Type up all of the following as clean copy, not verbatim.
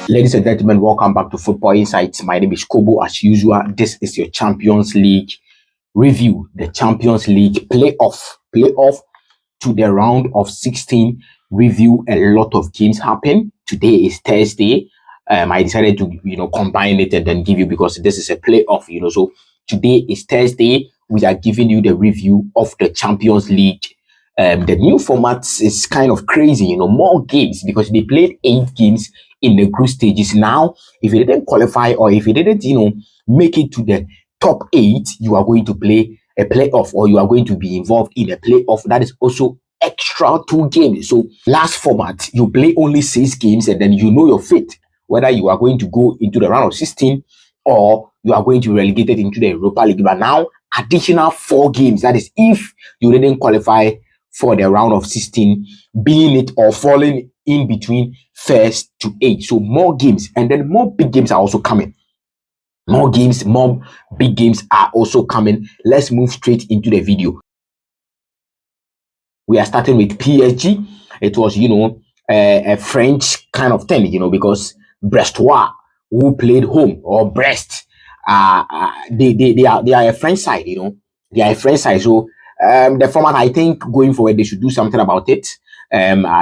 Ladies and gentlemen, welcome back to Football Insights. My name is Kobo. As usual, this is your Champions League review, the Champions League playoff to the round of 16 review. A lot of games happen. Today is Thursday. I decided to combine it and then give you, because this is a playoff. So today is Thursday. We are giving you the review of the Champions League. The new format is kind of crazy. More games, because they played 8 games in the group stages. Now, if you didn't qualify, or if you didn't, make it to the top 8, you are going to play a playoff, or you are going to be involved in a playoff. That is also extra 2 games. So last format, you play only 6 games, and then you know your fate, whether you are going to go into the round of 16 or you are going to be relegated into the Europa League. But now, additional 4 games. That is if you didn't qualify for the round of 16, being it or falling in between 1st to 8th. So more games, and then more big games are also coming. More big games are also coming. Let's move straight into the video. We are starting with PSG. It was, a French kind of thing, because Brestois, who played home, or Brest, they are a French side, they are a French side. So the format, I think, going forward, they should do something about it,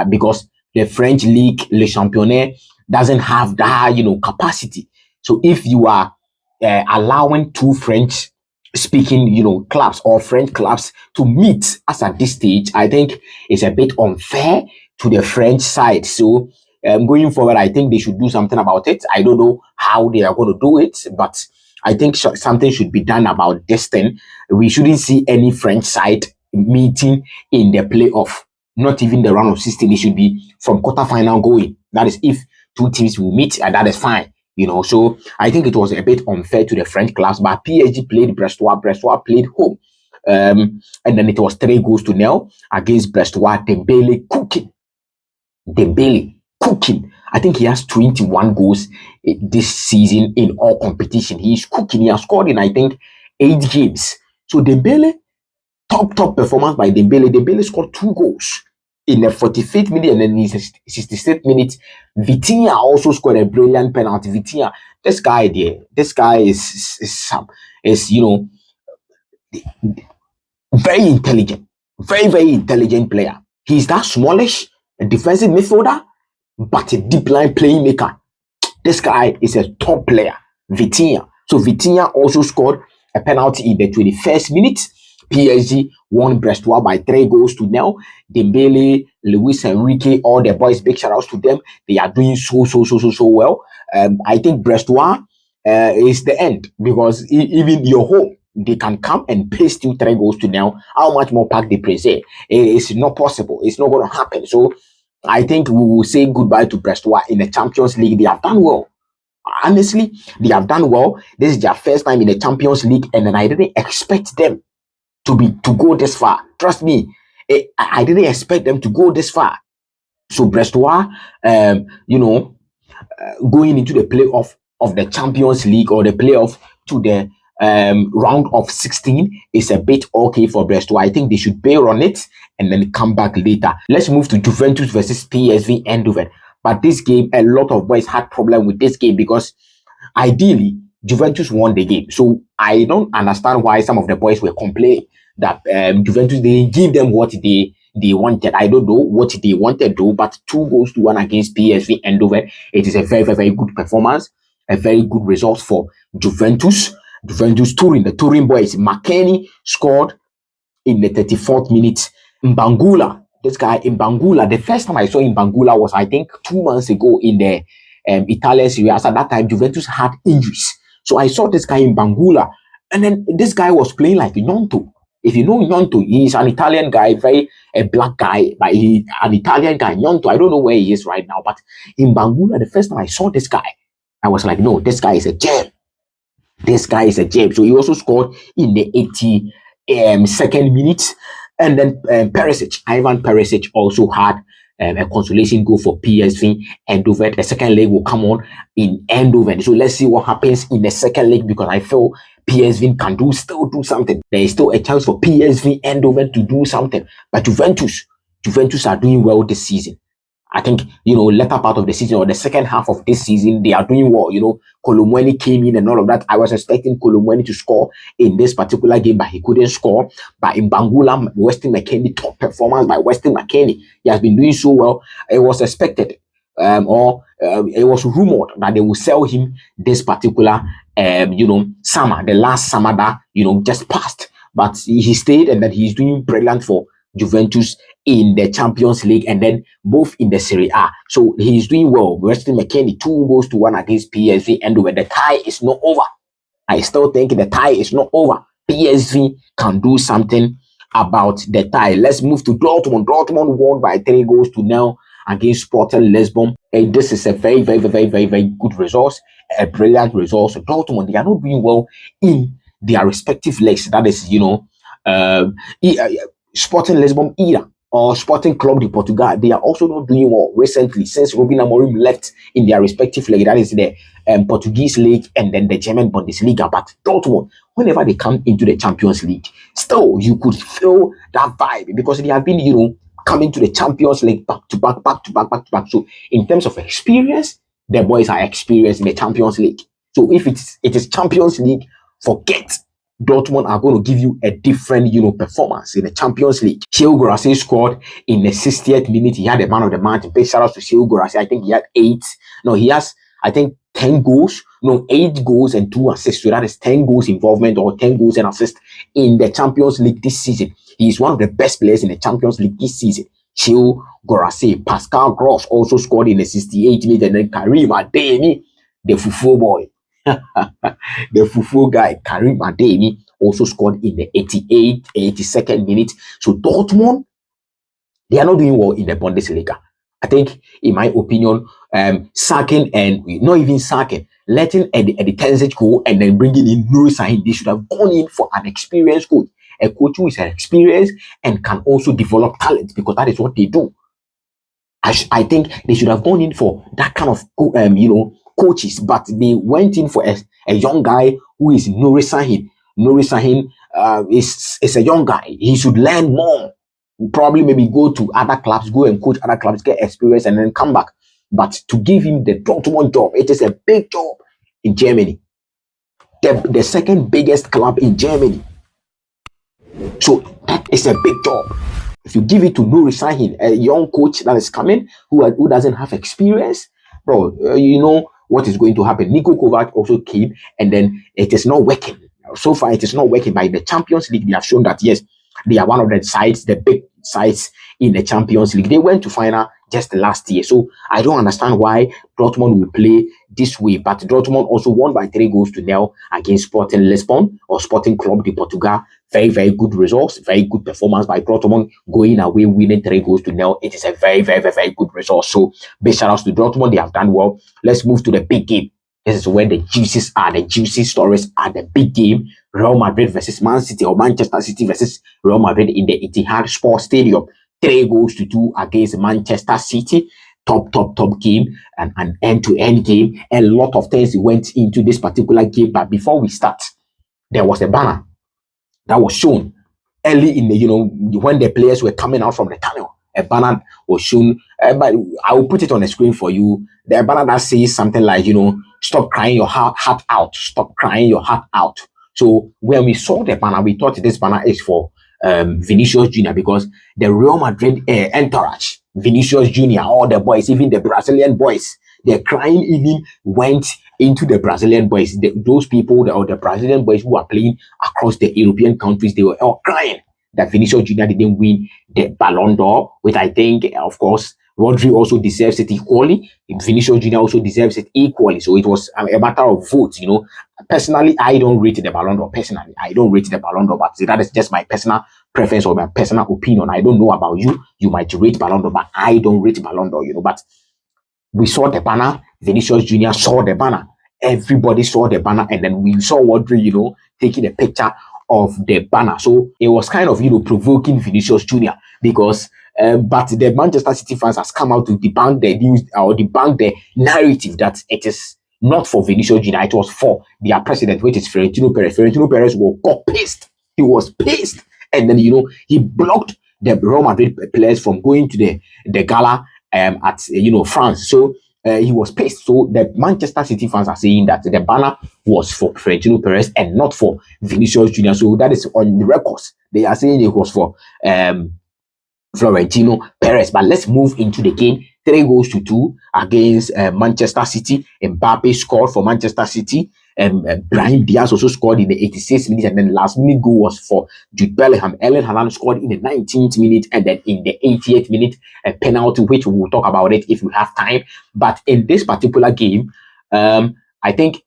because the French league, Le Championnat, doesn't have that, capacity. So if you are allowing 2 French speaking, clubs or French clubs to meet as at this stage, I think it's a bit unfair to the French side. So going forward, I think they should do something about it. I don't know how they are going to do it, but I think something should be done about this thing. We shouldn't see any French side meeting in the playoff, not even the round of 16. It should be from quarterfinal going. That is if 2 teams will meet, and that is fine. So I think it was a bit unfair to the French clubs, but PSG played Brestois played home. And then it was 3-0 against Brestois. Dembele cooking. I think he has 21 goals this season in all competition. He is cooking. He has scored in, I think, 8 games. So Dembele, top performance by Dembele. Dembele scored 2 goals in the 45th minute, and then in the 66th minute, Vitinha also scored a brilliant penalty. Vitinha, this guy is very intelligent, very intelligent player. He's that smallish, a defensive midfielder, but a deep line playmaker. This guy is a top player, Vitinha. So Vitinha also scored a penalty in the 21st minute. PSG won Brestois by 3-0. Dembele, Luis Enrique, all the boys, big shout outs to them. They are doing so well. I think Brestois is the end, because even your home, they can come and paste you 3-0. How much more Parc des Princes? It's not possible. It's not going to happen. So I think we will say goodbye to Brestois in the Champions League. They have done well. Honestly, they have done well. This is their first time in the Champions League, and then I didn't expect them to go this far. Trust me, I didn't expect them to go this far. So Brestois, going into the playoff of the Champions League, or the playoff to the round of 16, is a bit okay for Brestois. I think they should bear on it and then come back later. Let's move to Juventus versus PSV Eindhoven. But this game, a lot of boys had problem with this game, because ideally Juventus won the game. So I don't understand why some of the boys were complaining that Juventus didn't give them what they wanted. I don't know what they wanted though, but 2-1 against PSV Eindhoven. It is a very good performance, a very good result for Juventus. The Turin boys. McKennie scored in the 34th minute. Mbangula, this guy Mbangula, the first time I saw Mbangula was, I think, 2 months ago in the Italian Serie A. At that time, Juventus had injuries. So I saw this guy Mbangula, and then this guy was playing like Gnonto. If you know Gnonto, he's an Italian guy, a black guy, but he's an Italian guy. Gnonto, I don't know where he is right now, but in Mbangula, the first time I saw this guy, I was like, no, this guy is a gem. This guy is a gem. So he also scored in the 82nd minute. And then Ivan Perisic also had a consolation goal for PSV Eindhoven. The second leg will come on in Eindhoven. So let's see what happens in the second leg, because I feel PSV can still do something. There is still a chance for PSV Eindhoven to do something. But Juventus are doing well this season. I think, latter part of the season or the second half of this season, they are doing well. Kolomwani came in and all of that. I was expecting Kolomwani to score in this particular game, but he couldn't score. But in Bangula, Weston McKennie, top performance by Weston McKennie. He has been doing so well. It was expected, or it was rumored that they will sell him this particular, summer, the last summer that, just passed. But he stayed, and then he's doing brilliant for Juventus in the Champions League and then both in the Serie A. So he's doing well. Weston McKennie, 2-1 against PSG, and the tie is not over. I still think the tie is not over. PSG can do something about the tie. Let's move to Dortmund. Dortmund won by 3-0 against Sporting Lisbon. And this is a very, very, very, very, very good result, a brilliant result. So Dortmund, they are not doing well in their respective leagues. That is, Sporting Lisbon either, or Sporting Club de Portugal, they are also not doing well recently since Ruben Amorim left in their respective league. That is the Portuguese league and then the German Bundesliga. But Dortmund, whenever they come into the Champions League, still you could feel that vibe because they have been, coming to the Champions League back to back. So in terms of experience, the boys are experienced in the Champions League. So if it is Champions League, forget. Dortmund are going to give you a different, performance in the Champions League. Sheo Guirassy scored in the 60th minute. He had the man of the match. Big shout out to Sheo Guirassy. I think he had 8. No, he has, I think, 10 goals. No, 8 goals and 2 assists. So that is 10 goals involvement or 10 goals and assists in the Champions League this season. He is one of the best players in the Champions League this season. Sheo Guirassy. Pascal Gross also scored in the 68th minute. And then Karim Adeyemi, the Fufu boy. The Fufu guy, Karim Adeyemi, also scored in the 82nd minute. So Dortmund, they are not doing well in the Bundesliga. I think, in my opinion, sacking and not even sacking, letting Eddie Terzic go and then bringing in Nuri Sahin, they should have gone in for an experienced coach. A coach who is experienced and can also develop talent because that is what they do. I think they should have gone in for that kind of, coaches, but they went in for a young guy who is Nuri Sahin. Nuri Sahin is a young guy. He should learn more. Probably maybe go to other clubs, go and coach other clubs, get experience, and then come back. But to give him the Dortmund job, it is a big job in Germany. The second biggest club in Germany. So that is a big job. If you give it to Nuri Sahin, a young coach that is coming, who doesn't have experience, bro, you know what is going to happen. Niko Kovac also came, and then it is not working. So far, it is not working. By the Champions League, they have shown that, yes, they are one of the sides, the big sides in the Champions League. They went to final just last year. So I don't understand why Dortmund will play this way. But Dortmund also won by 3-0 against Sporting Lisbon or Sporting Club de Portugal. Very, very good results. Very good performance by Dortmund, going away, winning 3-0. It is a very, very, very, very good result. So big shout outs to Dortmund. They have done well. Let's move to the big game. This is where the juices are. The juicy stories are the big game. Real Madrid versus Man City, or Manchester City versus Real Madrid in the Etihad Sports Stadium. 3-2 against Manchester City. Top game and an end-to-end game. A lot of things went into this particular game. But before we start, there was a banner that was shown early in the, when the players were coming out from the tunnel. A banner was shown, but I will put it on the screen for you. The banner that says something like, stop crying your heart out. Stop crying your heart out. So when we saw the banner, we thought this banner is for Vinicius Jr. because the Real Madrid entourage, Vinicius Jr., all the boys, even the Brazilian boys, the crying even went into the Brazilian boys. Those people, or the Brazilian boys who are playing across the European countries, they were all crying that Vinicius Jr. didn't win the Ballon d'Or, which I think, of course, Rodri also deserves it equally. Vinicius Jr. also deserves it equally. So it was a matter of votes, Personally, I don't rate the Ballon d'Or. Personally, I don't rate the Ballon d'Or, but that is just my personal preference or my personal opinion. I don't know about you. You might rate Ballon d'Or, but I don't rate Ballon d'Or, But we saw the banner. Vinicius Jr. saw the banner. Everybody saw the banner, and then we saw Rodri, taking a picture of the banner. So it was kind of, provoking Vinicius Jr. because but the Manchester City fans has come out to debunk the news or debunk the narrative that it is not for Vinicius Jr. It was for their president, which is Florentino Perez. Florentino Perez got pissed. He was pissed. And then, he blocked the Real Madrid players from going to the gala at France. So he was pissed. So the Manchester City fans are saying that the banner was for Florentino Perez and not for Vinicius Junior. So that is on the records. They are saying it was for Florentino Perez. But let's move into the game. 3-2 against Manchester City. Mbappe scored for Manchester City. Brahim Diaz also scored in the 86th minute, and then last minute goal was for Jude Bellingham. Erling Haaland scored in the 19th minute, and then in the 88th minute, a penalty, which we will talk about it if we have time. But in this particular game, I think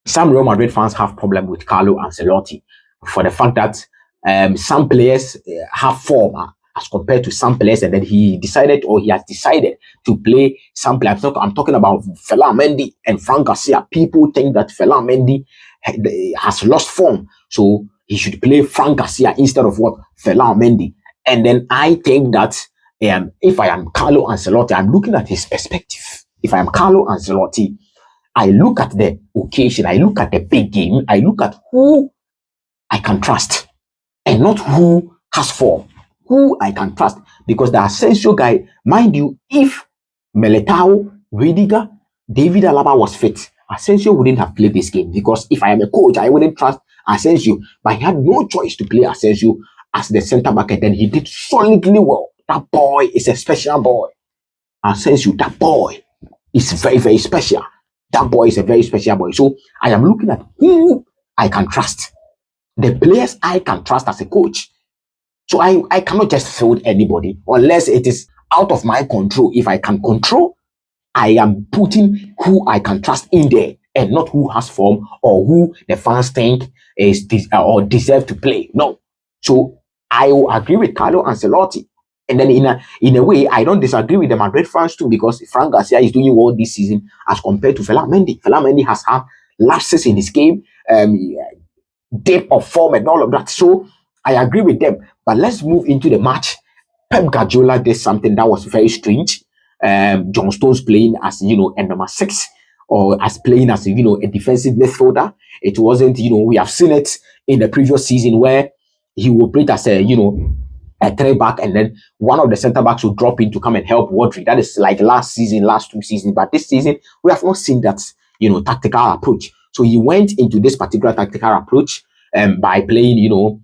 some Real Madrid fans have problem with Carlo Ancelotti for the fact that some players have form as compared to some players, and then he has decided to play some players. I'm talking about Ferland Mendy and Frank Garcia. People think that Ferland Mendy has lost form, so he should play Frank Garcia instead of Ferland Mendy. And then I think that if I am Carlo Ancelotti, I'm looking at his perspective. If I am Carlo Ancelotti, I look at the occasion, I look at the big game, I look at who I can trust and not who has form. Who I can trust, because the Asensio guy, mind you, if Militao, Rudiger, David Alaba was fit, Asensio wouldn't have played this game, because if I am a coach, I wouldn't trust Asensio. But he had no choice to play Asensio as the centre back, and then he did solidly well. That boy is a special boy. Asensio, that boy is very, very special. That boy is a very special boy. So I am looking at who I can trust, the players I can trust as a coach. So I cannot just field anybody unless it is out of my control. If I can control, I am putting who I can trust in there and not who has form or who the fans think is or deserve to play. No. So I will agree with Carlo Ancelotti. And then in a way, I don't disagree with the Madrid fans too, because Frank Garcia is doing well this season as compared to Ferland Mendy. Ferland Mendy has had lapses in his game, dip of form and all of that. So I agree with them. But let's move into the match. Pep Guardiola did something that was very strange. John Stones playing as, a number 6, or as playing as, a defensive midfielder. It wasn't, we have seen it in the previous season where he will play as a 3-back, and then one of the centre backs will drop in to come and help Rodri. That is like last 2 seasons. But this season, we have not seen that, tactical approach. So he went into this particular tactical approach by playing,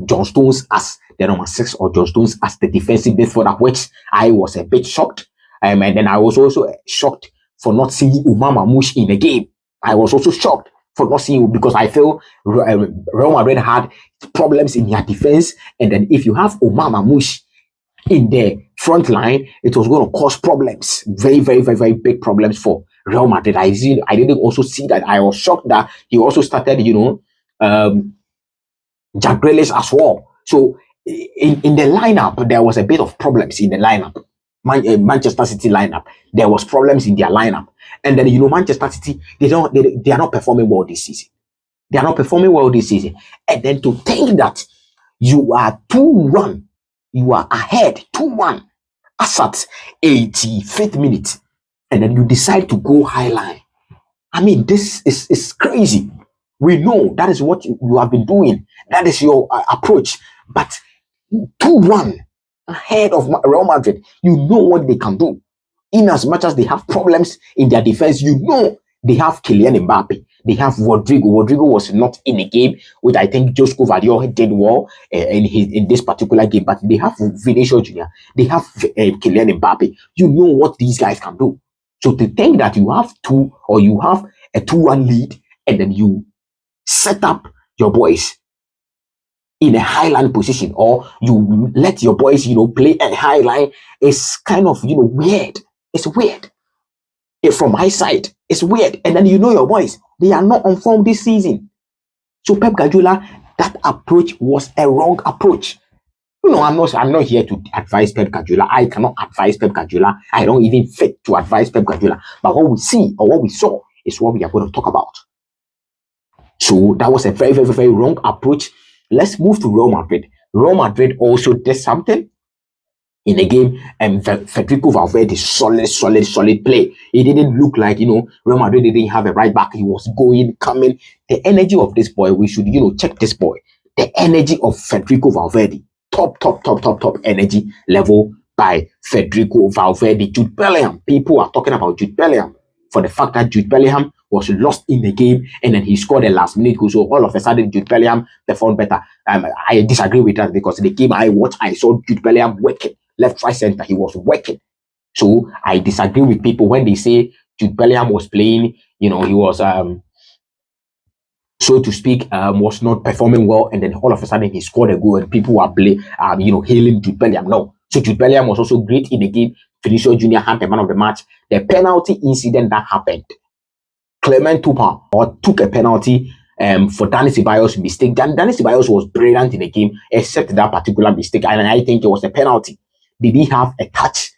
John Stones as the number 6 or John Stones as the defensive midfielder, which I was a bit shocked. And then I was also shocked for not seeing Umar Mamouche in the game. I was also shocked for not seeing him, because I feel Real Madrid had problems in their defense. And then if you have Umar Mamouche in the front line, it was going to cause problems. Very, very, very, very big problems for Real Madrid. I didn't also see that. I was shocked that he also started, Jack Grealish as well. So in the lineup, there was a bit of problems in the lineup. Manchester City lineup, there was problems in their lineup. And then, Manchester City, they are not performing well this season. They are not performing well this season. And then to think that you are 2-1, you are ahead 2-1 as at 85th minute, and then you decide to go high line. I mean, this is crazy. We know that is what you have been doing. That is your approach. But 2-1 ahead of Real Madrid, you know what they can do. In as much as they have problems in their defense, they have Kylian Mbappe. They have Rodrigo. Rodrigo was not in the game, which I think Josko Vardio did well in this particular game. But they have Vinicius Junior. They have Kylian Mbappe. You know what these guys can do. So to think that you have a 2-1 lead, and then you set up your boys in a highline position, or you let your boys, play a high line, is kind of, weird. It's weird. From my side, it's weird. And then your boys, they are not on form this season. So Pep Guardiola, that approach was a wrong approach. I'm not here to advise Pep Guardiola. I cannot advise Pep Guardiola. I don't even fit to advise Pep Guardiola. But what we see or what we saw is what we are going to talk about. So that was a very, very, very wrong approach. Let's move to Real Madrid. Real Madrid also did something in the game, and Federico Valverde, solid play. It didn't look like, Real Madrid didn't have a right back. He was going, coming. The energy of this boy, we should, check this boy. The energy of Federico Valverde, top energy level by Federico Valverde. Jude Bellingham, people are talking about Jude Bellingham for the fact that Jude Bellingham was lost in the game and then he scored a last minute goal. So all of a sudden, Jude Bellingham performed better. I disagree with that because the game I watched, I saw Jude Bellingham working left, right, center. He was working. So I disagree with people when they say Jude Bellingham was playing, he was so to speak, was not performing well, and then all of a sudden he scored a goal, and people were hailing Jude Bellingham. No, so Jude Bellingham was also great in the game. Vinicius Junior had the man of the match. The penalty incident that happened, Clement took a penalty for Dani Ceballos' mistake. Dani Ceballos was brilliant in the game, except that particular mistake, and I think it was a penalty. Did he have a touch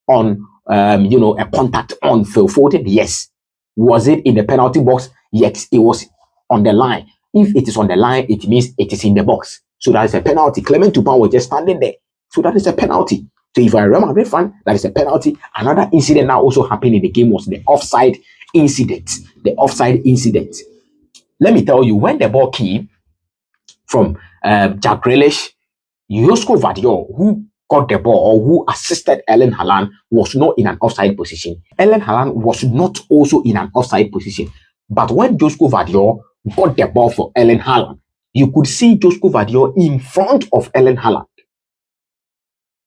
on, a contact on Phil Foden? Yes. Was it in the penalty box? Yes, it was on the line. If it is on the line, it means it is in the box. So that is a penalty. Clement Toupin was just standing there. So that is a penalty. So if you're a Real Madrid fan, that is a penalty. Another incident that also happened in the game was the offside incident. The offside incident. Let me tell you, when the ball came from Jack Grealish, Josko Vardiol, who got the ball or who assisted Erling Haaland, was not in an offside position. Erling Haaland was not also in an offside position. But when Josko Vardiol got the ball for Erling Haaland, you could see Josko Vardiol in front of Erling Haaland.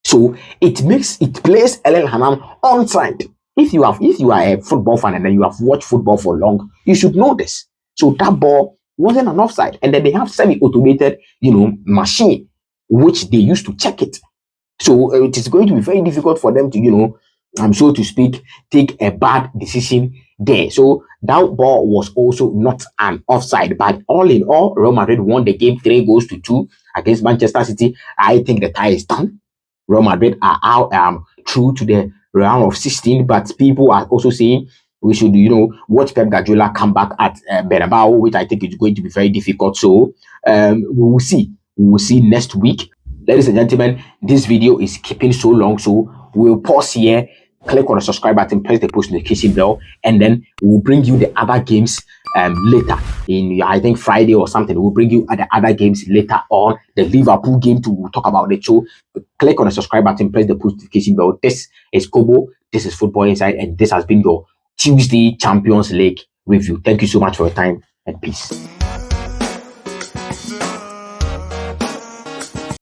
So it places Erling Haaland onside. If you are a football fan and then you have watched football for long, you should know this. So that ball wasn't an offside, and then they have semi-automated, machine which they use to check it. So it is going to be very difficult for them to, so to speak, take a bad decision there. So that ball was also not an offside. But all in all, Real Madrid won the game 3-2 against Manchester City. I think the tie is done. Real Madrid are out through to the round of 16. But people are also saying we should, watch Pep Guardiola come back at Bernabeu, which I think is going to be very difficult. So we will see. We will see next week. Ladies and gentlemen, this video is keeping so long, so we'll pause here, click on the subscribe button, press the post notification bell, and then we'll bring you the other games later. In, I think, Friday or something, we'll bring you the other games later on. The Liverpool game too, we'll talk about it. So click on the subscribe button, press the post notification bell. This is Kobo, this is Football Inside, and this has been your Tuesday Champions League review. Thank you so much for your time, and peace.